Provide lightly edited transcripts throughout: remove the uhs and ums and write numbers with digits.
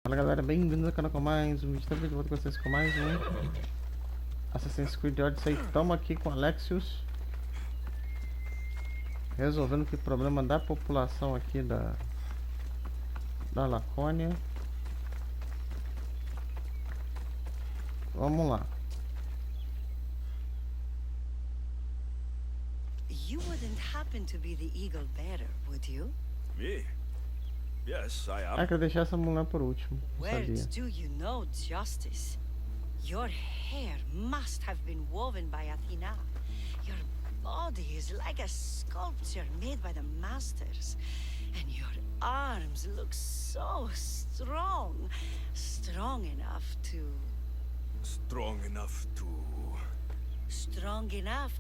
Fala galera, bem-vindos ao canal com mais um vídeo. Também de volta com vocês com mais um Assassin's Creed Odyssey. Estamos aqui com Alexios, resolvendo o problema da população aqui da Lacônia. Vamos lá. You wouldn't happen to be the eagle bearer, would you? Me? Yes, I am. Ah, quero deixar essa mulher por último. Words do you know, Justice? Your hair must have been woven by Athena. Your body is like a sculpture made by the masters. And your arms look so strong. Strong enough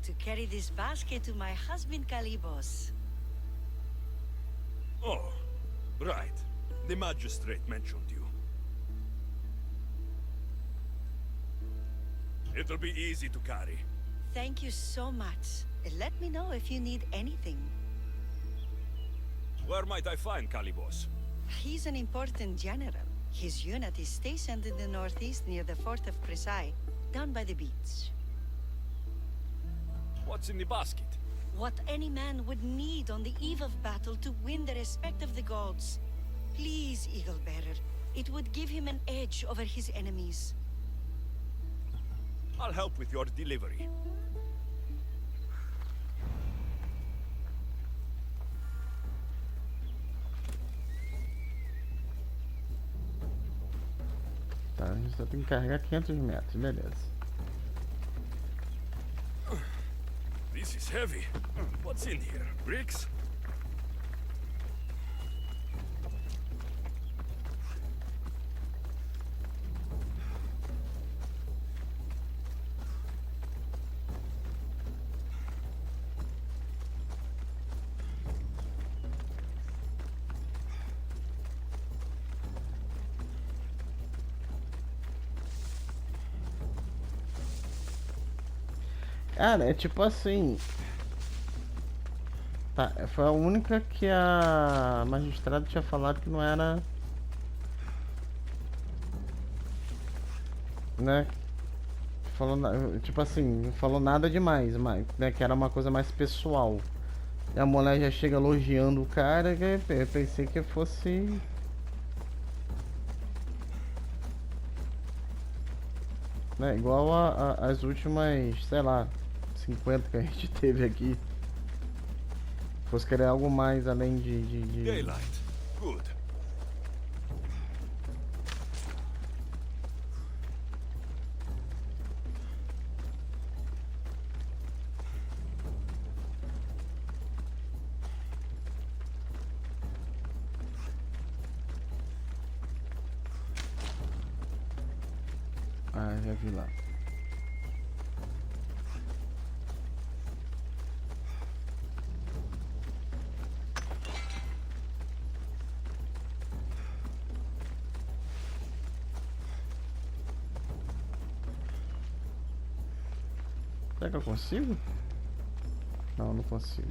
to carry this basket to my husband Kalibos. Oh, right. The magistrate mentioned you. It'll be easy to carry. Thank you so much. Let me know if you need anything. Where might I find Kalibos? He's an important general. His unit is stationed in the northeast near the fort of Presai, down by the beach. What's in the basket? What any man would need on the eve of battle to win the respect of the gods. Please, Eagle Bearer. It would give him an edge over his enemies. I'll help with your delivery. Tá, a gente só tem que carregar 500 metros, beleza. This is heavy. What's in here? Bricks? Cara, é tipo assim. Tá, foi a única que a magistrada tinha falado que não era. Né? Falou, tipo assim, não falou nada demais, mas, né? Que era uma coisa mais pessoal. E a mulher já chega elogiando o cara, que eu pensei que fosse. Né, igual as últimas, sei lá, 50 que a gente teve aqui. Fosse querer algo mais além de... Daylight. Good. Ah, já vi lá. Será que eu consigo? Não, não consigo.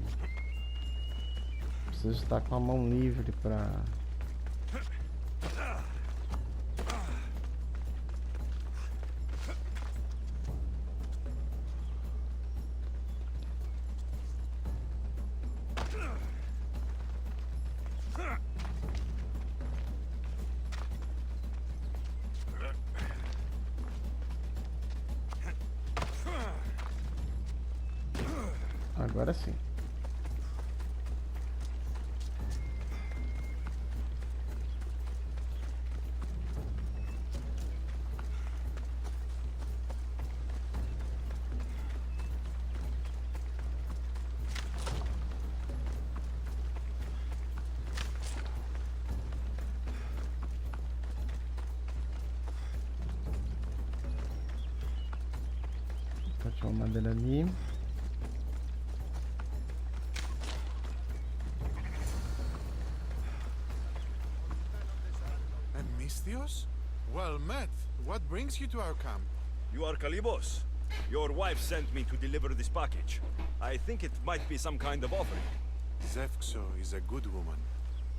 Preciso estar com a mão livre pra... Agora sim. Vou tirar uma madeira ali. Well met. What brings you to our camp? You are Kalibos. Your wife sent me to deliver this package. I think it might be some kind of offering. Zeuxo is a good woman.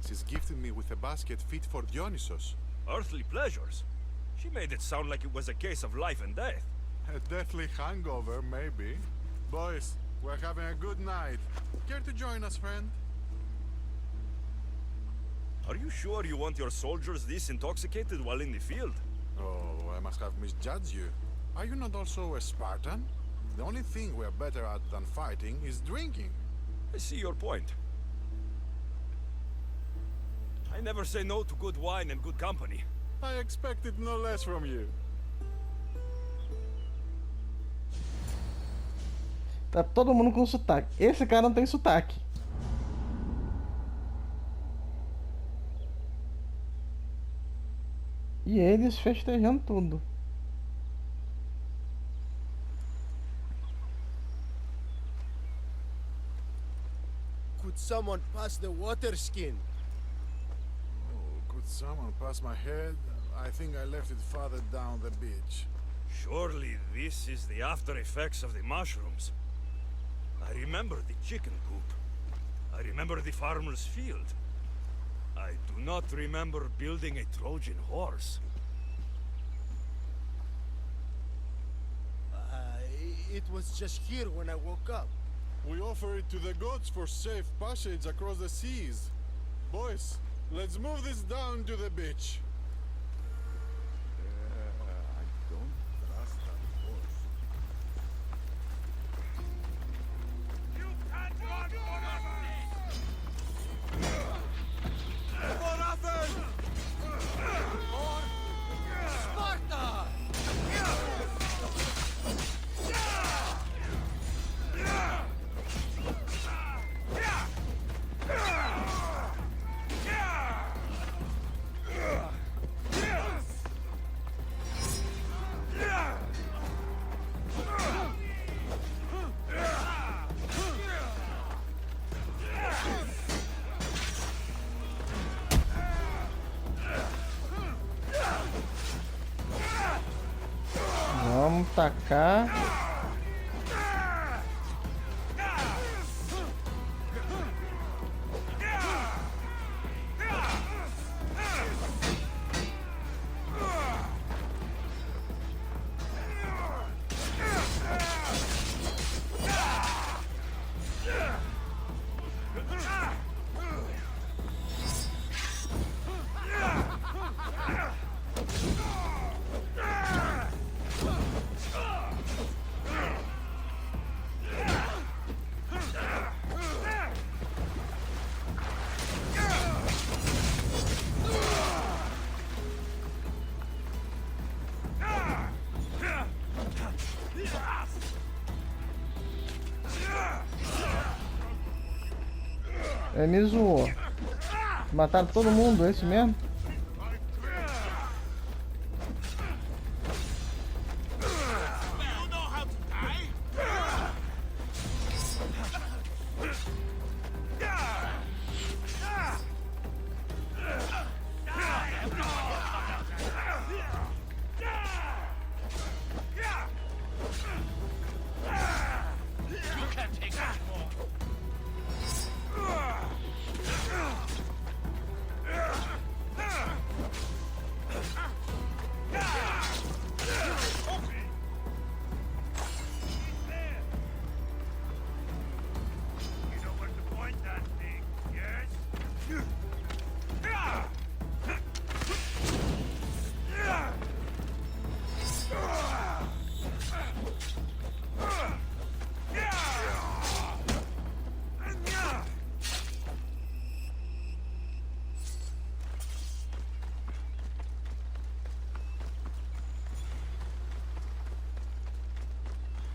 She's gifted me with a basket fit for Dionysos. Earthly pleasures? She made it sound like it was a case of life and death. A deathly hangover, maybe. Boys, we're having a good night. Care to join us, friend? Are you sure you want your soldiers this intoxicated while in the field? Oh, I must have misjudged you. Are you not also a Spartan? The only thing we're better at than fighting is drinking. I see your point. I never say no to good wine and good company. I expected no less from you. Tá todo mundo com sotaque. Esse cara não tem sotaque. E eles festejando tudo. Could someone pass the water skin? Oh, could someone pass my head? I think I left it farther down the beach. Surely this is the after effects of the mushrooms. I remember the chicken coop. I remember the farmer's field. I do not remember building a Trojan horse. It was just here when I woke up. We offer it to the gods for safe passage across the seas. Boys, let's move this down to the beach. I don't trust that horse. You can't run Sparta! Vamos tacar. Ele me zoou. Mataram todo mundo, esse mesmo?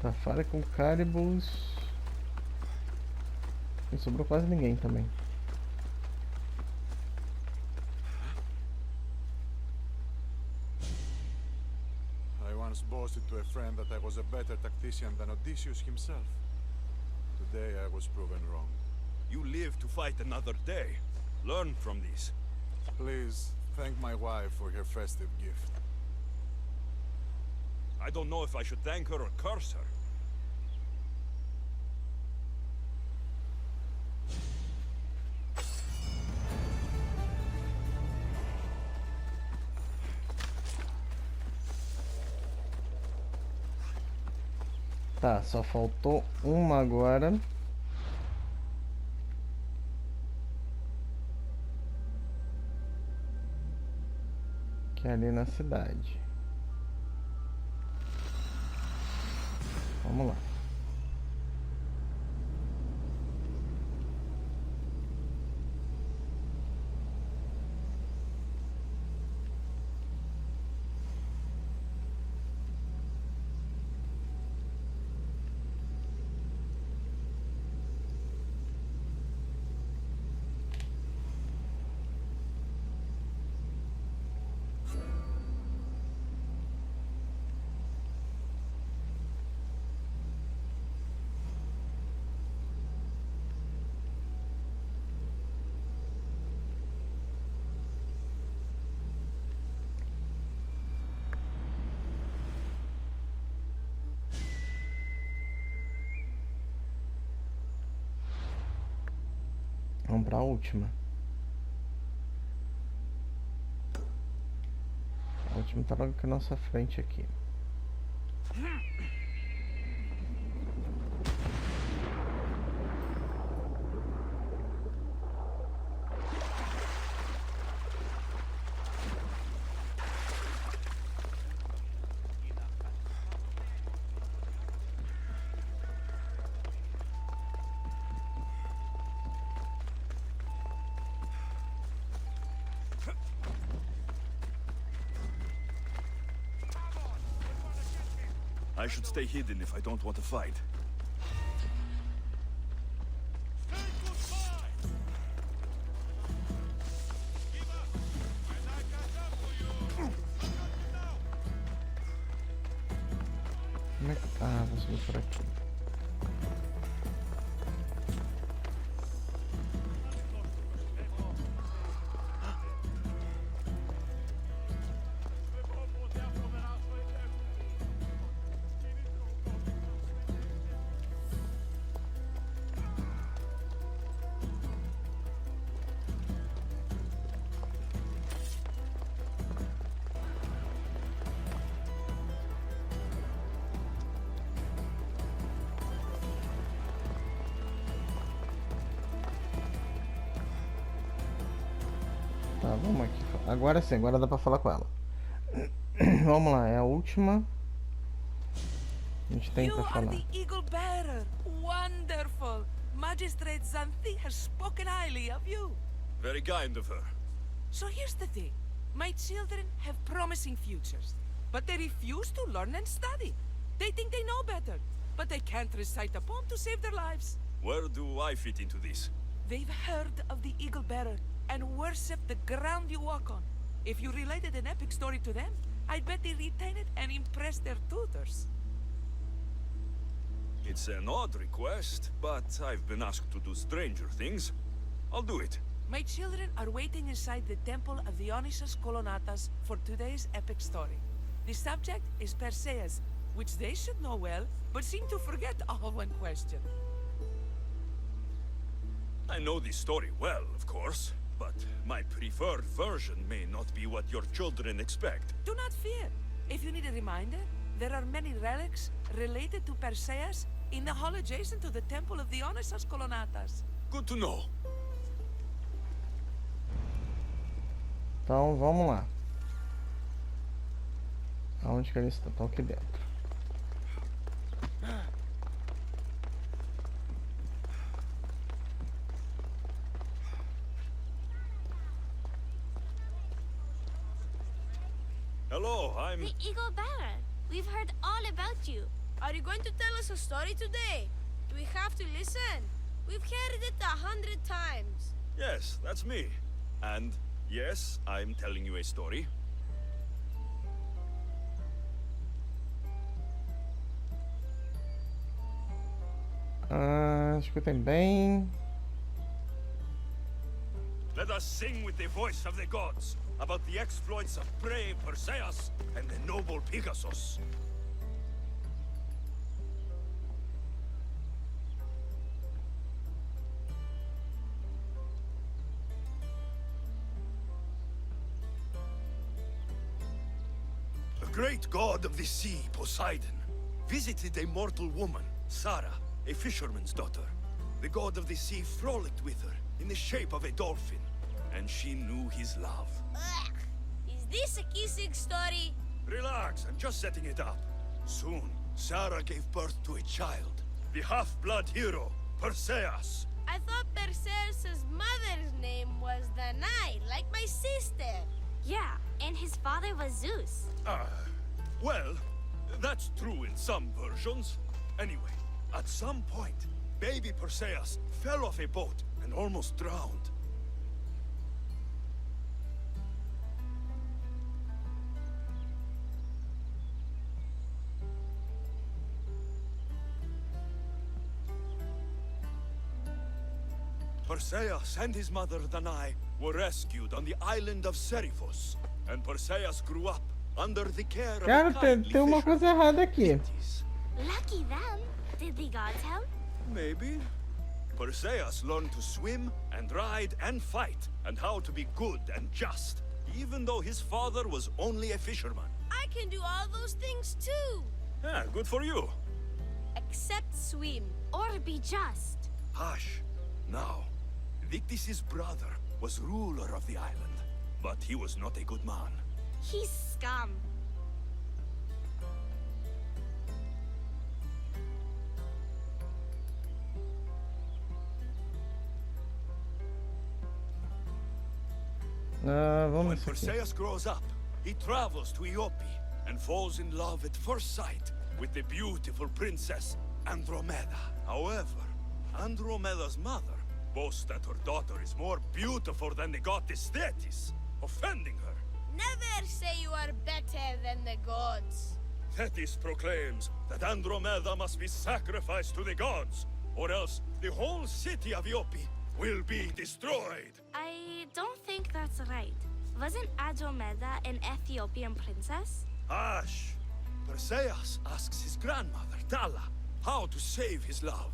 Tá, fale com Caribus. Não sobrou quase ninguém também. I once boasted to a friend that I was a better tactician than Odysseus himself. Today I was proven wrong. You live to fight another day. Learn from this. Please thank my wife for her festive gift. I don't know if I should thank her or curse her. Tá, só faltou uma agora. Que é ali na cidade. Vamos lá. Vamos pra última. A última tá logo aqui na nossa frente aqui. I should stay hidden if I don't want to fight. Como é que tá? Vou subir por aqui. Tá, vamos aqui. Agora sim, agora dá pra falar com ela. Vamos lá, é a última. A gente tem pra You are falar. the eagle bearer. Wonderful. Magistrate Xanthi has spoken highly of you. Very kind of her. So here's the thing. My children have promising futures, but they refuse to learn and study. They think they know better, but they can't recite a poem to save their lives. Where do I fit into this? They've heard of the eagle bearer and worship the ground you walk on. If you related an epic story to them, I'd bet they retain it and impress their tutors. It's an odd request, but I've been asked to do stranger things. I'll do it. My children are waiting inside the temple of Dionysus Kolonatas for today's epic story. The subject is Perseus, which they should know well, but seem to forget all when questioned. I know this story well, of course, but my preferred version may not be what your children expect. Do not fear. If you need a reminder, there are many relics related to Perseus in the hall adjacent to the temple of Dionysus Kolonatas. Good to know. Então vamos lá. Aonde que eles estão? Estão aqui dentro. Hello, I'm... The Eagle Bearer. We've heard all about you. Are you going to tell us a story today? Do we have to listen? We've heard it 100 times. Yes, that's me. And yes, I'm telling you a story. Escutem bem. Let us sing with the voice of the gods about the exploits of brave Perseus and the noble Pegasus. The great god of the sea, Poseidon, visited a mortal woman, Sarah, a fisherman's daughter. The god of the sea frolicked with her in the shape of a dolphin, and she knew his love. Ugh. Is this a kissing story? Relax, I'm just setting it up. Soon, Sarah gave birth to a child, the half-blood hero, Perseus. I thought Perseus' mother's name was Danae, like my sister. Yeah, and his father was Zeus. Well, that's true in some versions. Anyway, at some point, baby Perseus fell off a boat and almost drowned. Perseus and his mother Danae were rescued on the island of Seriphos, and Perseus grew up under the care of Cara, a kindly tem uma fisherman. coisa errada aqui. Lucky them. Did the gods help? Maybe. Perseus learned to swim and ride and fight, and how to be good and just, even though his father was only a fisherman. I can do all those things too. Yeah, good for you. Except swim. Or be just? Hush. Now, Victis' brother was ruler of the island, but he was not a good man. He's scum. Ah, When vamos aqui. Perseus grows up, he travels to Iope and falls in love at first sight with the beautiful princess Andromeda. However, Andromeda's mother boasts that her daughter is more beautiful than the goddess Thetis, offending her. Never say you are better than the gods. Thetis proclaims that Andromeda must be sacrificed to the gods, or else the whole city of Iope will be destroyed. I don't think that's right. Wasn't Andromeda an Ethiopian princess? Hush! Perseus asks his grandmother, Tala, how to save his love.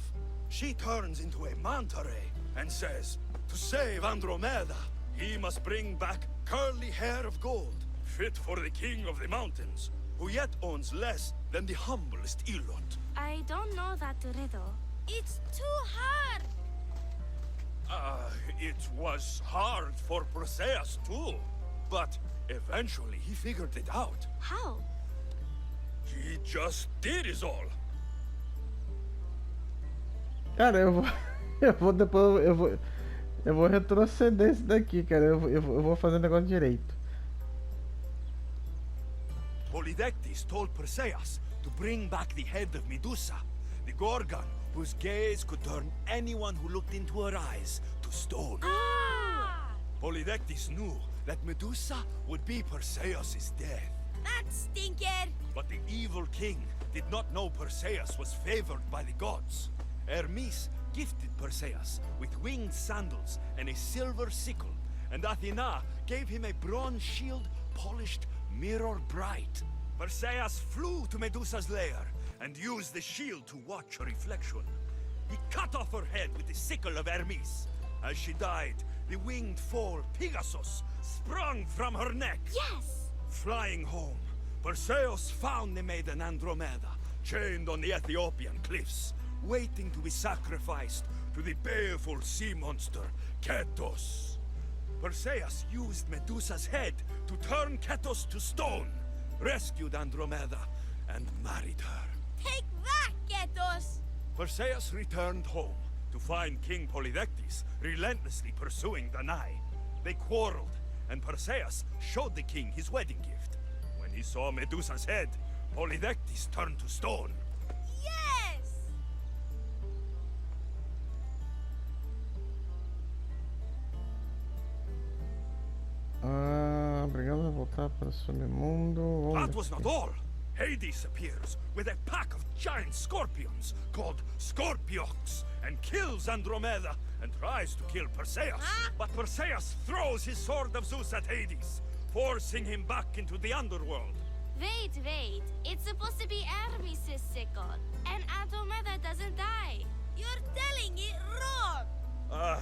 She turns into a manta ray and says, to save Andromeda, he must bring back curly hair of gold, fit for the king of the mountains, who yet owns less than the humblest Elot. I don't know that riddle. It's too hard. It was hard for Perseus too, but eventually he figured it out. How? He just did is all. Cara, eu vou depois, eu vou retroceder esse daqui, cara. Eu vou fazer o negócio direito. Polydectes told Perseus to bring back the head of Medusa, the Gorgon whose gaze could turn anyone who looked into her eyes to stone. Polydectes knew that Medusa would be Perseus' death. That stinker. But the evil king did not know Perseus was favored by the gods. Hermes gifted Perseus with winged sandals and a silver sickle, and Athena gave him a bronze shield polished mirror bright. Perseus flew to Medusa's lair and used the shield to watch her reflection. He cut off her head with the sickle of Hermes. As she died, the winged foal Pegasus sprung from her neck. Yes! Flying home, Perseus found the maiden Andromeda, chained on the Ethiopian cliffs, waiting to be sacrificed to the baleful sea monster, Ketos. Perseus used Medusa's head to turn Ketos to stone, rescued Andromeda, and married her. Take that, Ketos. Perseus returned home to find King Polydectes relentlessly pursuing Danae. They quarreled, and Perseus showed the king his wedding gift. When he saw Medusa's head, Polydectes turned to stone. Yes! Obrigado a voltar para o submundo. That was not all. Hades appears with a pack of giant scorpions called Scorpiox and kills Andromeda and tries to kill Perseus. Huh? But Perseus throws his sword of Zeus at Hades, forcing him back into the underworld. Wait. It's supposed to be Hermes' sickle, and Andromeda doesn't die. You're telling it wrong.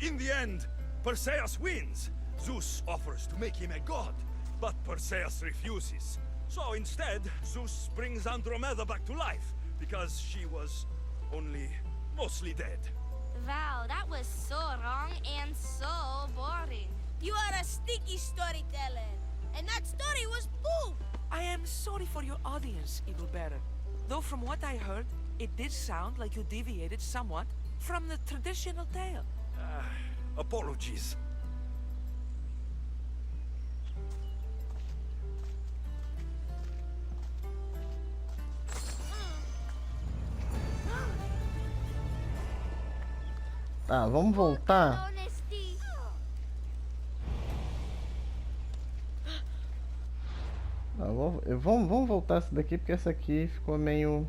In the end, Perseus wins. Zeus offers to make him a god, but Perseus refuses. So instead, Zeus brings Andromeda back to life, because she was only mostly dead. Wow, that was so wrong and so boring. You are a sticky storyteller. And that story was poop. I am sorry for your audience, Evil Bearer. Though from what I heard, it did sound like you deviated somewhat from the traditional tale. Apologies. Tá, vamos voltar. Honesty. Vamos voltar essa daqui, porque essa aqui ficou meio...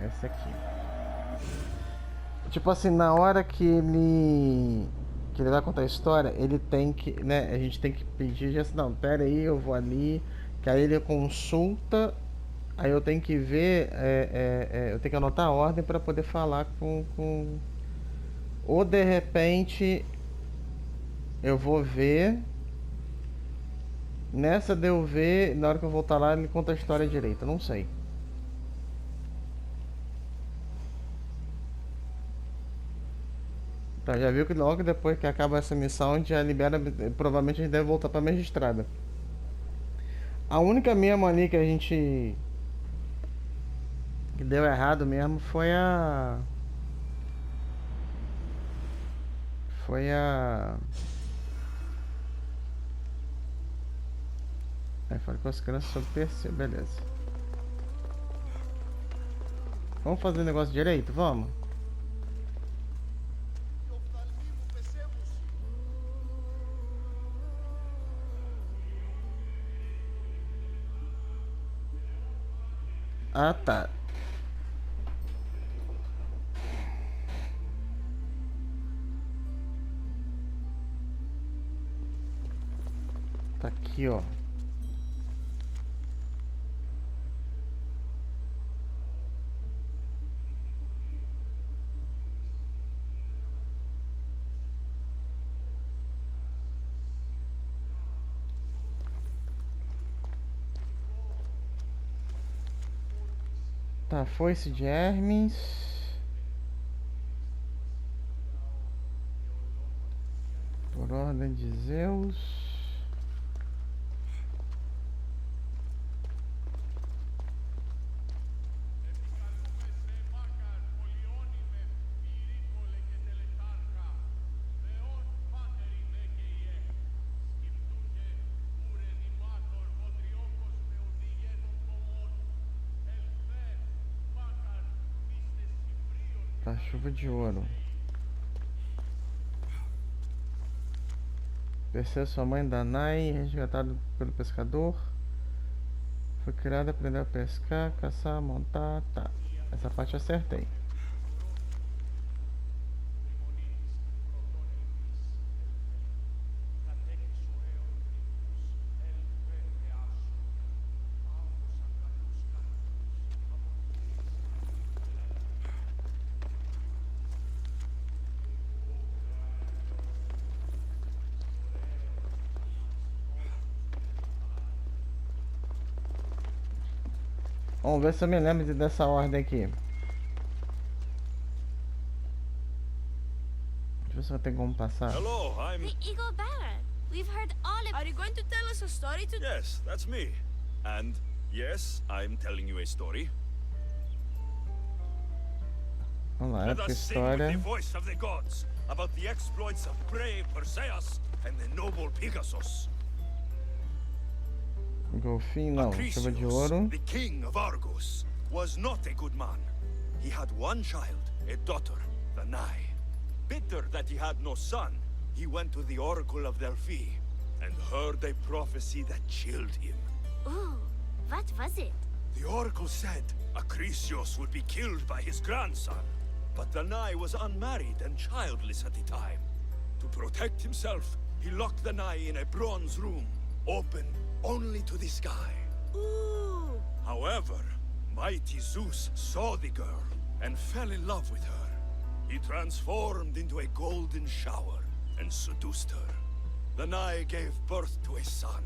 Essa aqui. Tipo assim, na hora que ele vai contar a história, ele tem que, né, a gente tem que pedir, já assim, não, pera aí, eu vou ali, que aí ele consulta, aí eu tenho que ver, eu tenho que anotar a ordem para poder falar com... Ou de repente eu vou ver, nessa de eu ver, na hora que eu voltar lá ele conta a história direito, eu não sei. Tá, já viu que logo depois que acaba essa missão a gente já libera, provavelmente a gente deve voltar pra magistrada. A única mesmo ali que a gente... que deu errado mesmo foi a... Aí falei com as crianças sobre PC, beleza. Vamos fazer o negócio direito? Vamos? Ah, tá. Tá aqui, ó. Tá, foice de Hermes. Por ordem de Zeus. Tá, chuva de ouro. Perseu, sua mãe Danai, resgatado pelo pescador. Foi criada, aprendeu a pescar, caçar, montar. Tá, essa parte eu acertei. Vamos ver se eu me lembro dessa ordem aqui. Deixa eu ver se eu tenho como passar. Hello, I'm... The Eagle Bearer. We've heard all of... Are you going to tell us a story today? Yes, that's me. And yes, I'm telling you a story. Vamos lá, Let época us sing with the história. voice of the gods about the exploits of brave Perseus and the noble Pegasus. Golfinho, não, chuva de Acrisius, ouro. the king of Argos, was not a good man. He had one child, a daughter, Danae. Bitter that he had no son, he went to the oracle of Delphi and heard a prophecy that chilled him. Ooh, what was it? The oracle said Acrisius would be killed by his grandson. But Danae was unmarried and childless at the time. To protect himself, he locked Danae in a bronze room, open only to the sky. Ooh. However, mighty Zeus saw the girl and fell in love with her. He transformed into a golden shower and seduced her. Danae gave birth to a son,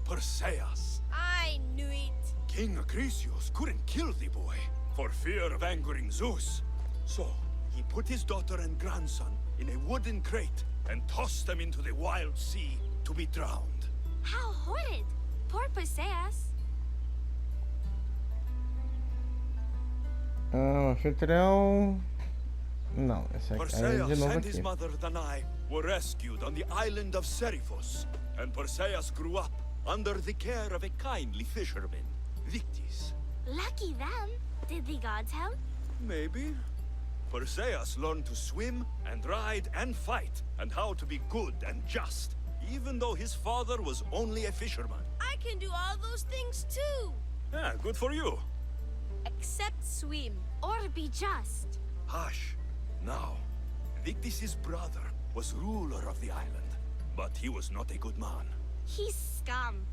Perseus. I knew it. King Acrisius couldn't kill the boy for fear of angering Zeus. So he put his daughter and grandson in a wooden crate and tossed them into the wild sea to be drowned. How horrid! Poor Perseus. Anfitrião. Não, esse aqui é de Perseus novo and his aqui. mother Danae were rescued on the island of Seriphos, and Perseus grew up under the care of a kindly fisherman, Victis. Lucky them. Did the gods help? Maybe. Perseus learned to swim and ride and fight, and how to be good and just, even though his father was only a fisherman. I can do all those things too. Yeah, good for you. Except swim. Or be just. Hush. Now, Victis' brother was ruler of the island, but he was not a good man. He's scum.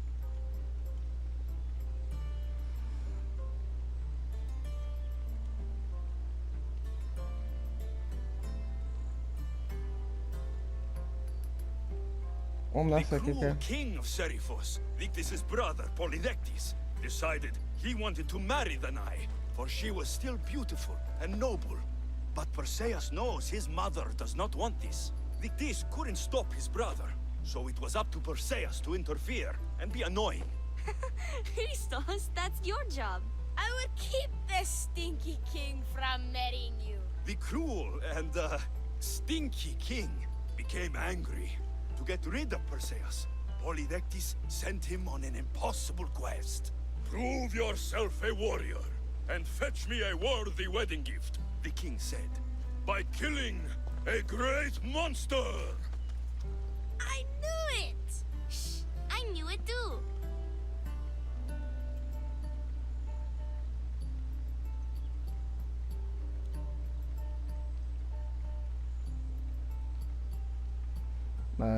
Vamos The nessa aqui que cruel é. king of Seriphos, Victis' brother Polydectes, decided he wanted to marry Danae, for she was still beautiful and noble. But Perseus knows his mother does not want this. Victis couldn't stop his brother, so it was up to Perseus to interfere and be annoying. Christos, that's your job. I would keep the stinky king from marrying you. The cruel and, stinky king became angry. To get rid of Perseus, Polydectes sent him on an impossible quest. Prove yourself a warrior, and fetch me a worthy wedding gift, the king said, by killing a great monster! I knew it! Shh, I knew it too.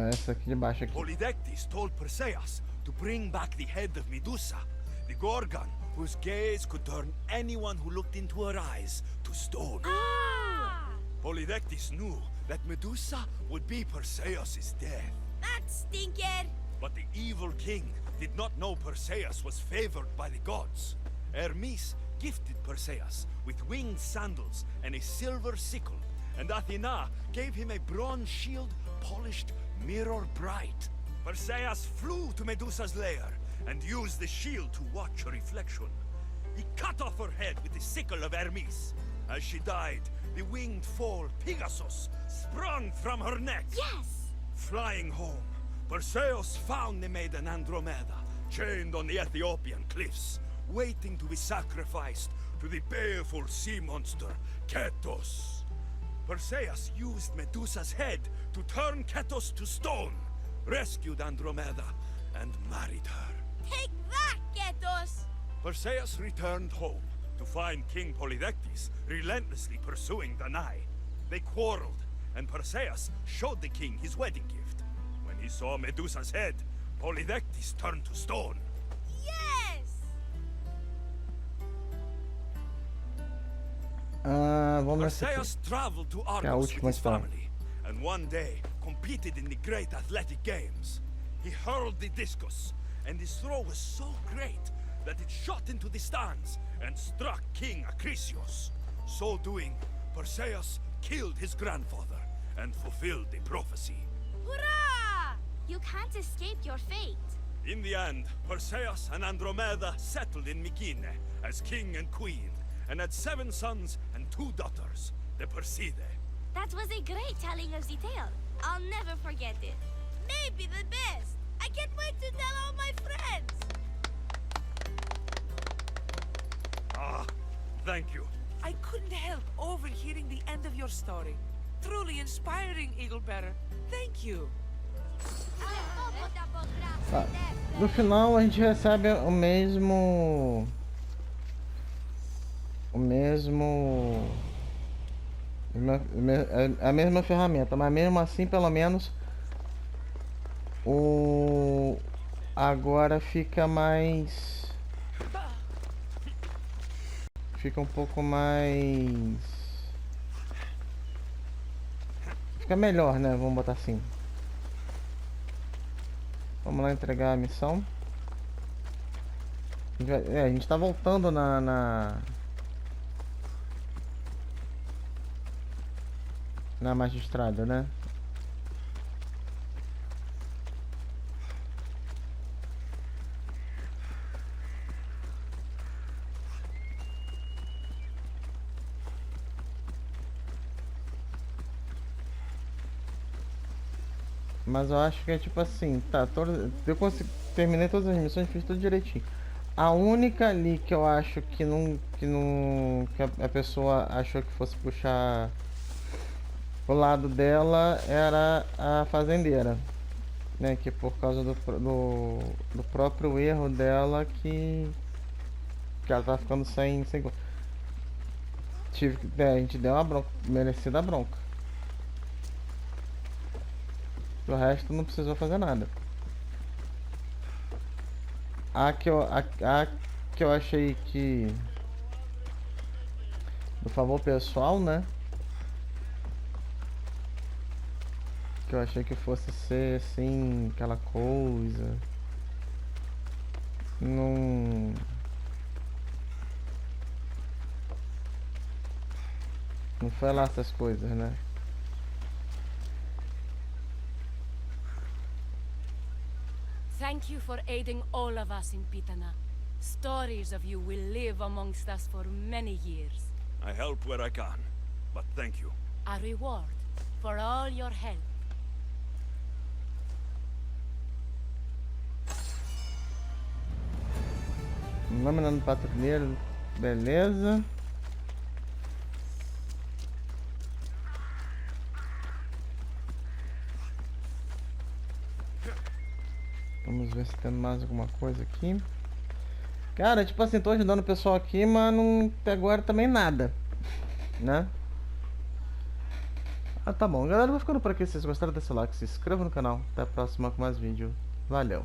Essa aqui de baixo aqui. Polydectes told Perseus to bring back the head of Medusa, the Gorgon, whose gaze could turn anyone who looked into her eyes to stone. Ah! Polydectes knew that Medusa would be Perseus' death. That stinker! But the evil king did not know Perseus was favored by the gods. Hermes gifted Perseus with winged sandals and a silver sickle, and Athena gave him a bronze shield polished mirror bright. Perseus flew to Medusa's lair and used the shield to watch her reflection. He cut off her head with the sickle of Hermes. As she died, the winged foal Pegasus sprung from her neck. Yes! Flying home, Perseus found the maiden Andromeda, chained on the Ethiopian cliffs, waiting to be sacrificed to the baleful sea monster, Ketos. Perseus used Medusa's head to turn Ketos to stone, rescued Andromeda, and married her. Take that, Ketos! Perseus returned home to find King Polydectes relentlessly pursuing Danae. They quarreled, and Perseus showed the king his wedding gift. When he saw Medusa's head, Polydectes turned to stone. Yes! Vamos nessa aqui. Perseus traveled to Que é a Argos with última his história. family, and one day competed in the great athletic games. He hurled the discus, and his throw was so great that it shot into the stands and struck King Acrisius. So doing, Perseus killed his grandfather and fulfilled the prophecy. Hurrah! You can't escape your fate. In the end, Perseus and Andromeda settled in Mykene as king and queen, and had 7 sons and 2 daughters, the Perseidae. That was a great telling of the tale. I'll never forget it. Maybe the best. I can't wait to tell all my friends. Ah, thank you. I couldn't help overhearing the end of your story. Truly inspiring, Eaglebearer. Thank you. Tá. No final a gente recebe o mesmo a mesma ferramenta, mas mesmo assim pelo menos o agora fica mais fica um pouco mais... Fica melhor, né? Vamos botar assim. Vamos lá entregar a missão. A gente tá voltando na magistrada, né? Mas eu acho que é tipo assim, tá, eu terminei todas as missões, fiz tudo direitinho. A única ali que eu acho que a pessoa achou que fosse puxar o lado dela era a fazendeira, né? Que por causa do próprio erro dela que ela tá ficando sem a gente deu uma bronca, merecida bronca. O resto não precisou fazer nada. A que eu achei que... Do favor pessoal, né? Que eu achei que fosse ser assim, aquela coisa. Não foi lá essas coisas, né? Thank you for aiding all of us in Pitana. Stories of you will live amongst us for many years. I help where I can, but thank you. A reward for all your help. Nomeando patrulheiro, beleza. Vamos ver se tem mais alguma coisa aqui. Cara, tipo assim, tô ajudando o pessoal aqui, mas não, até agora também nada, né? Ah, tá bom. Galera, eu vou ficando por aqui. Se vocês gostaram, deixa o like, se inscreva no canal. Até a próxima com mais vídeo. Valeu!